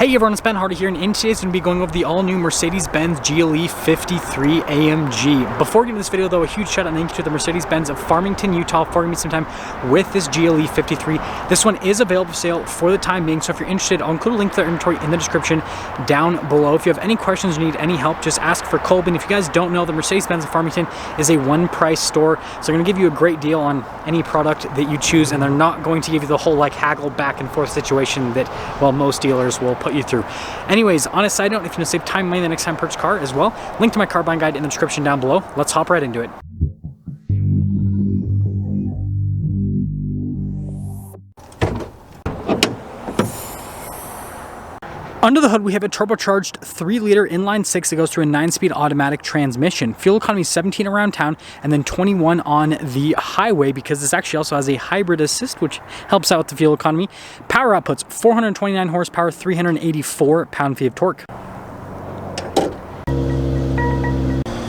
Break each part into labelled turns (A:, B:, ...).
A: Hey everyone, it's Ben Hardy here, and in today's going to be going over the all-new Mercedes-Benz GLE 53 AMG. Before getting to this video though, a huge shout out and thank you to the Mercedes-Benz of Farmington, Utah for giving me some time with this GLE 53. This one is available for sale for the time being, so if you're interested, I'll include a link to their inventory in the description down below. If you have any questions or need any help, just ask for Colby. And if you guys don't know, the Mercedes-Benz of Farmington is a one-price store, so they're going to give you a great deal on any product that you choose, and they're not going to give you the whole like haggle back and forth situation that, well, most dealers will put you through. Anyways, on a side note, if you want to save time and money the next time you purchase a car as well, link to my car buying guide in the description down below. Let's hop right into it. Under the hood, we have a turbocharged 3-liter inline-6 that goes through a 9-speed automatic transmission. Fuel economy is 17 around town and then 21 on the highway, because this actually also has a hybrid assist, which helps out with the fuel economy. Power outputs, 429 horsepower, 384 pound-feet of torque.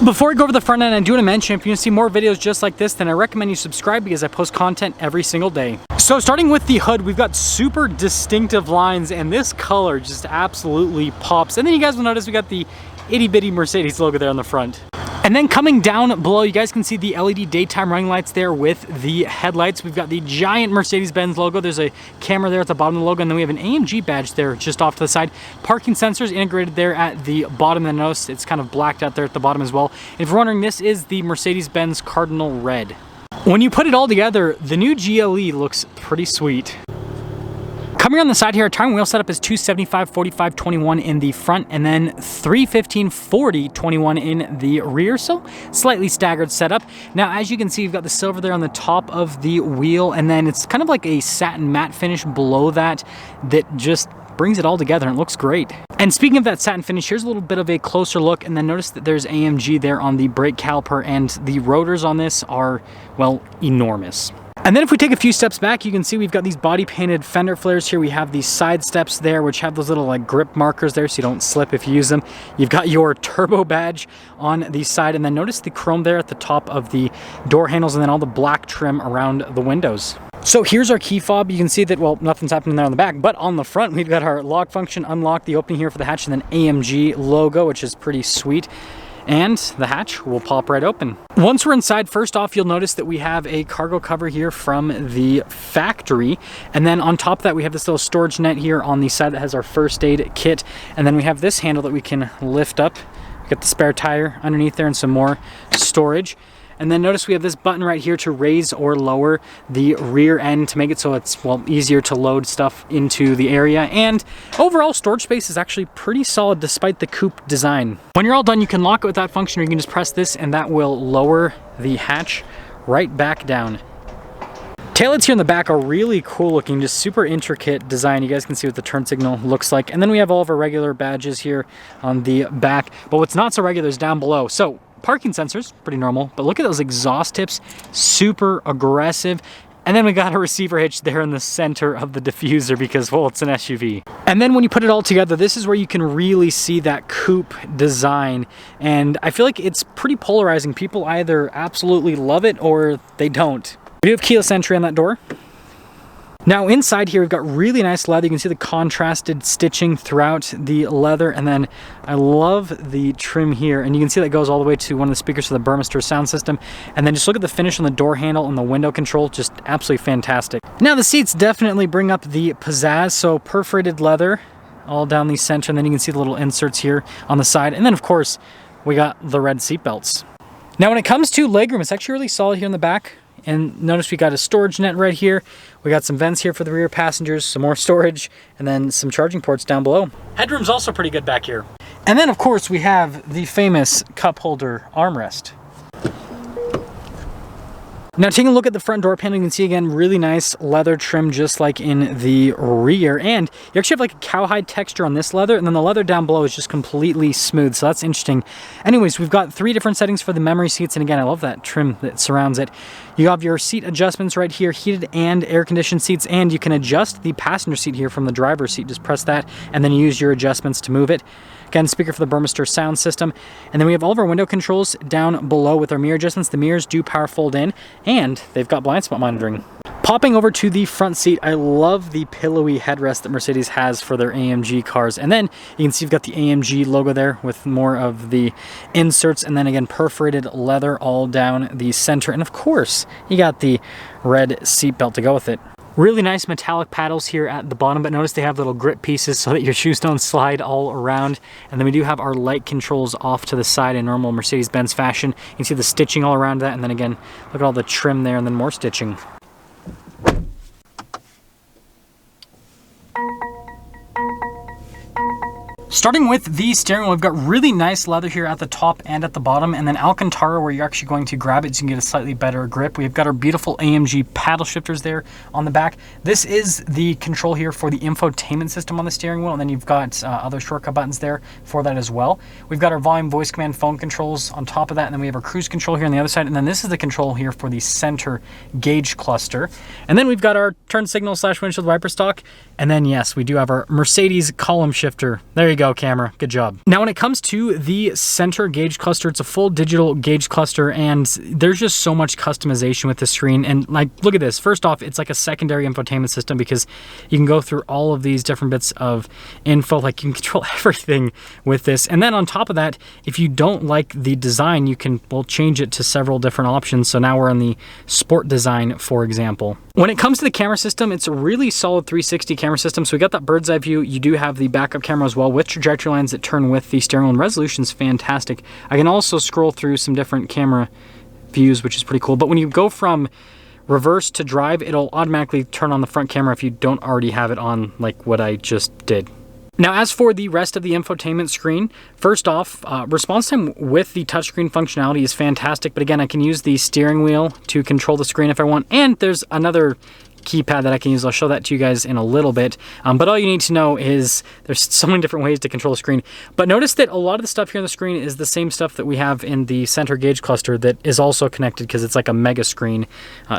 A: Before we go over the front end, I do want to mention, if you want to see more videos just like this, then I recommend you subscribe because I post content every single day. So starting with the hood, we've got super distinctive lines, and this color just absolutely pops. And then you guys will notice we got the itty bitty Mercedes logo there on the front. And then coming down below, you guys can see the LED daytime running lights there with the headlights. We've got the giant Mercedes-Benz logo. There's a camera there at the bottom of the logo, and then we have an AMG badge there just off to the side. Parking sensors integrated there at the bottom, and notice it's kind of blacked out there at the bottom as well. And if you're wondering, this is the Mercedes-Benz Cardinal Red. When you put it all together, the new GLE looks pretty sweet. Coming on the side here, our tire and wheel setup is 275, 45, 21 in the front, and then 315, 40, 21 in the rear, so slightly staggered setup. Now, as you can see, you've got the silver there on the top of the wheel, and then it's kind of like a satin matte finish below that just brings it all together, and it looks great. And speaking of that satin finish, here's a little bit of a closer look, and then notice that there's AMG there on the brake caliper, and the rotors on this are, well, enormous. And then if we take a few steps back, you can see we've got these body painted fender flares here. We have these side steps there, which have those little like grip markers there so you don't slip if you use them. You've got your turbo badge on the side, and then notice the chrome there at the top of the door handles, and then all the black trim around the windows. So here's our key fob. You can see that, well, nothing's happening there on the back, but on the front, we've got our lock function, unlock, the opening here for the hatch, and then AMG logo, which is pretty sweet. And the hatch will pop right open. Once we're inside, first off, you'll notice that we have a cargo cover here from the factory. And then on top of that, we have this little storage net here on the side that has our first aid kit. And then we have this handle that we can lift up. We got the spare tire underneath there and some more storage. And then notice we have this button right here to raise or lower the rear end to make it so it's, well, easier to load stuff into the area. And overall storage space is actually pretty solid despite the coupe design. When you're all done, you can lock it with that function, or you can just press this and that will lower the hatch right back down. Taillights here in the back are really cool looking, just super intricate design. You guys can see what the turn signal looks like. And then we have all of our regular badges here on the back. But what's not so regular is down below. So parking sensors, pretty normal, but look at those exhaust tips, super aggressive. And then we got a receiver hitch there in the center of the diffuser because, well, it's an SUV. And then when you put it all together, this is where you can really see that coupe design. And I feel like it's pretty polarizing. People either absolutely love it or they don't. We do have keyless entry on that door. Now inside here, we've got really nice leather. You can see the contrasted stitching throughout the leather. And then I love the trim here. And you can see that goes all the way to one of the speakers for the Burmester sound system. And then just look at the finish on the door handle and the window control, just absolutely fantastic. Now the seats definitely bring up the pizzazz. So perforated leather all down the center. And then you can see the little inserts here on the side. And then of course, we got the red seat belts. Now when it comes to legroom, it's actually really solid here in the back. And notice we got a storage net right here. We got some vents here for the rear passengers, some more storage, and then some charging ports down below. Headroom's also pretty good back here. And then of course we have the famous cup holder armrest. Now taking a look at the front door panel, you can see again, really nice leather trim just like in the rear. And you actually have like a cowhide texture on this leather, and then the leather down below is just completely smooth, so that's interesting. Anyways, we've got 3 different settings for the memory seats, and again, I love that trim that surrounds it. You have your seat adjustments right here, heated and air-conditioned seats, and you can adjust the passenger seat here from the driver's seat. Just press that, and then use your adjustments to move it. Again, speaker for the Burmester sound system. And then we have all of our window controls down below with our mirror adjustments. The mirrors do power fold in, and they've got blind spot monitoring. Hopping over to the front seat, I love the pillowy headrest that Mercedes has for their AMG cars. And then you can see you've got the AMG logo there with more of the inserts, and then again perforated leather all down the center. And of course, you got the red seat belt to go with it. Really nice metallic paddles here at the bottom, but notice they have little grip pieces so that your shoes don't slide all around. And then we do have our light controls off to the side in normal Mercedes-Benz fashion. You can see the stitching all around that, and then again, look at all the trim there and then more stitching. Starting with the steering wheel, we've got really nice leather here at the top and at the bottom, and then Alcantara where you're actually going to grab it so you can get a slightly better grip. We've got our beautiful AMG paddle shifters there on the back. This is the control here for the infotainment system on the steering wheel, and then you've got other shortcut buttons there for that as well. We've got our volume, voice command, phone controls on top of that, and then we have our cruise control here on the other side, and then this is the control here for the center gauge cluster. And then we've got our turn signal / windshield wiper stalk, and then yes, we do have our Mercedes column shifter. There you go, camera, good job. Now when it comes to the center gauge cluster, it's a full digital gauge cluster, and there's just so much customization with the screen. And like, look at this. First off, it's like a secondary infotainment system because you can go through all of these different bits of info, like you can control everything with this. And then on top of that, if you don't like the design, you can, well, change it to several different options. So now we're in the sport design, for example. When it comes to the camera system, it's a really solid 360 camera system. So we got that bird's eye view. You do have the backup camera as well with trajectory lines that turn with the steering wheel, and resolution's fantastic. I can also scroll through some different camera views, which is pretty cool. But when you go from reverse to drive, it'll automatically turn on the front camera if you don't already have it on, like what I just did. Now, as for the rest of the infotainment screen, first off, response time with the touchscreen functionality is fantastic. But again, I can use the steering wheel to control the screen if I want. And there's another keypad that I can use. I'll show that to you guys in a little bit. But all you need to know is there's so many different ways to control the screen. But notice that a lot of the stuff here on the screen is the same stuff that we have in the center gauge cluster that is also connected because it's like a mega screen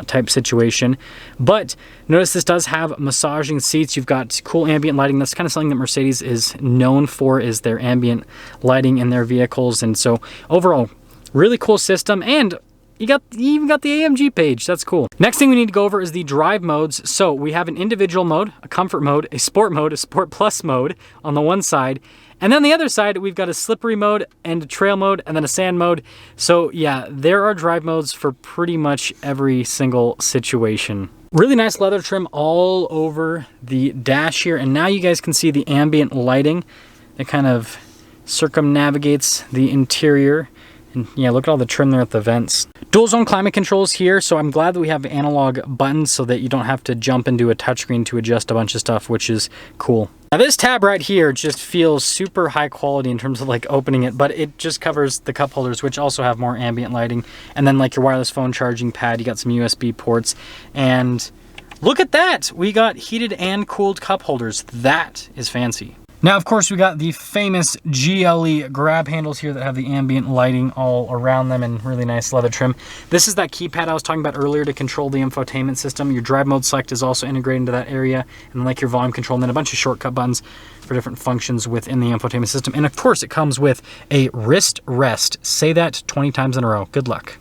A: type situation. But notice this does have massaging seats. You've got cool ambient lighting. That's kind of something that Mercedes is known for, is their ambient lighting in their vehicles. And so overall, really cool system. And you even got the AMG page. That's cool. Next thing we need to go over is the drive modes. So we have an individual mode, a comfort mode, a sport plus mode on the one side. And then the other side, we've got a slippery mode and a trail mode and then a sand mode. So yeah, there are drive modes for pretty much every single situation. Really nice leather trim all over the dash here. And now you guys can see the ambient lighting that kind of circumnavigates the interior. And yeah, look at all the trim there at the vents. Dual zone climate controls here, so I'm glad that we have analog buttons so that you don't have to jump into a touchscreen to adjust a bunch of stuff, which is cool. Now this tab right here just feels super high quality in terms of like opening it, but it just covers the cup holders, which also have more ambient lighting. And then like your wireless phone charging pad, you got some USB ports. And look at that! We got heated and cooled cup holders. That is fancy. Now, of course, we got the famous GLE grab handles here that have the ambient lighting all around them and really nice leather trim. This is that keypad I was talking about earlier to control the infotainment system. Your drive mode select is also integrated into that area, and like your volume control, and then a bunch of shortcut buttons for different functions within the infotainment system. And of course, it comes with a wrist rest. Say that 20 times in a row. Good luck.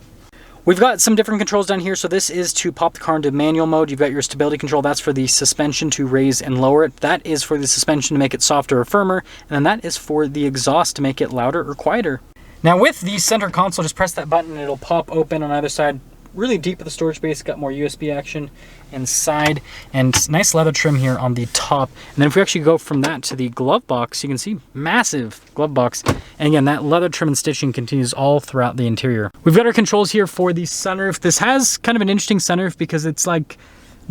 A: We've got some different controls down here. So this is to pop the car into manual mode. You've got your stability control. That's for the suspension to raise and lower it. That is for the suspension to make it softer or firmer. And then that is for the exhaust to make it louder or quieter. Now with the center console, just press that button and it'll pop open on either side. Really deep with the storage space, got more USB action inside, and nice leather trim here on the top. And then if we actually go from that to the glove box, you can see massive glove box. And again, that leather trim and stitching continues all throughout the interior. We've got our controls here for the sunroof. This has kind of an interesting sunroof because it's like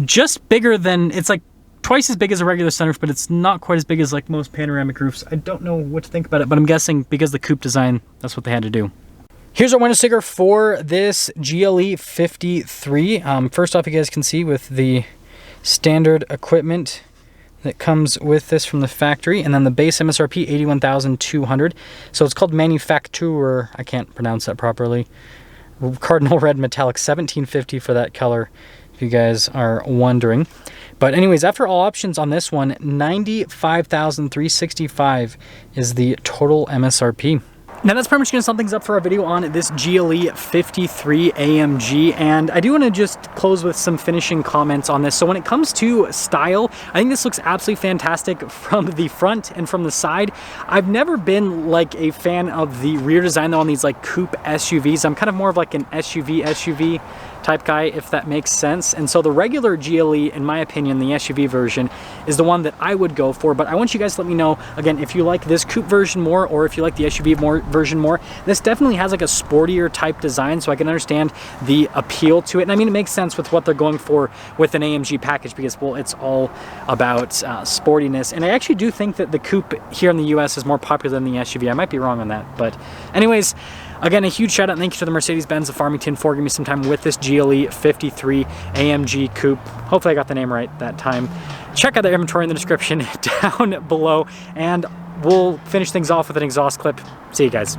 A: just bigger than, it's like twice as big as a regular sunroof, but it's not quite as big as like most panoramic roofs. I don't know what to think about it, but I'm guessing because the coupe design, that's what they had to do. Here's our window sticker for this GLE 53. First off, you guys can see with the standard equipment that comes with this from the factory, and then the base MSRP 81,200. So it's called manufacturer. I can't pronounce that properly. Cardinal red metallic 1750 for that color, if you guys are wondering. But anyways, after all options on this one, 95,365 is the total MSRP. Now that's pretty much gonna sum things up for our video on this GLE 53 AMG, and I do want to just close with some finishing comments on this. So when it comes to style, I think this looks absolutely fantastic from the front and from the side. I've never been like a fan of the rear design though on these like coupe SUVs. I'm kind of more of like an SUV type guy, if that makes sense. And so the regular GLE, in my opinion, the SUV version, is the one that I would go for. But I want you guys to let me know, again, if you like this coupe version more, or if you like the SUV version more. This definitely has like a sportier type design, so I can understand the appeal to it. And I mean, it makes sense with what they're going for with an AMG package, because, well, it's all about sportiness. And I actually do think that the coupe here in the US is more popular than the SUV. I might be wrong on that, but anyways, again, a huge shout out and thank you to the Mercedes-Benz of Farmington for giving me some time with this GLE 53 AMG Coupe. Hopefully I got the name right that time. Check out the inventory in the description down below, and we'll finish things off with an exhaust clip. See you guys.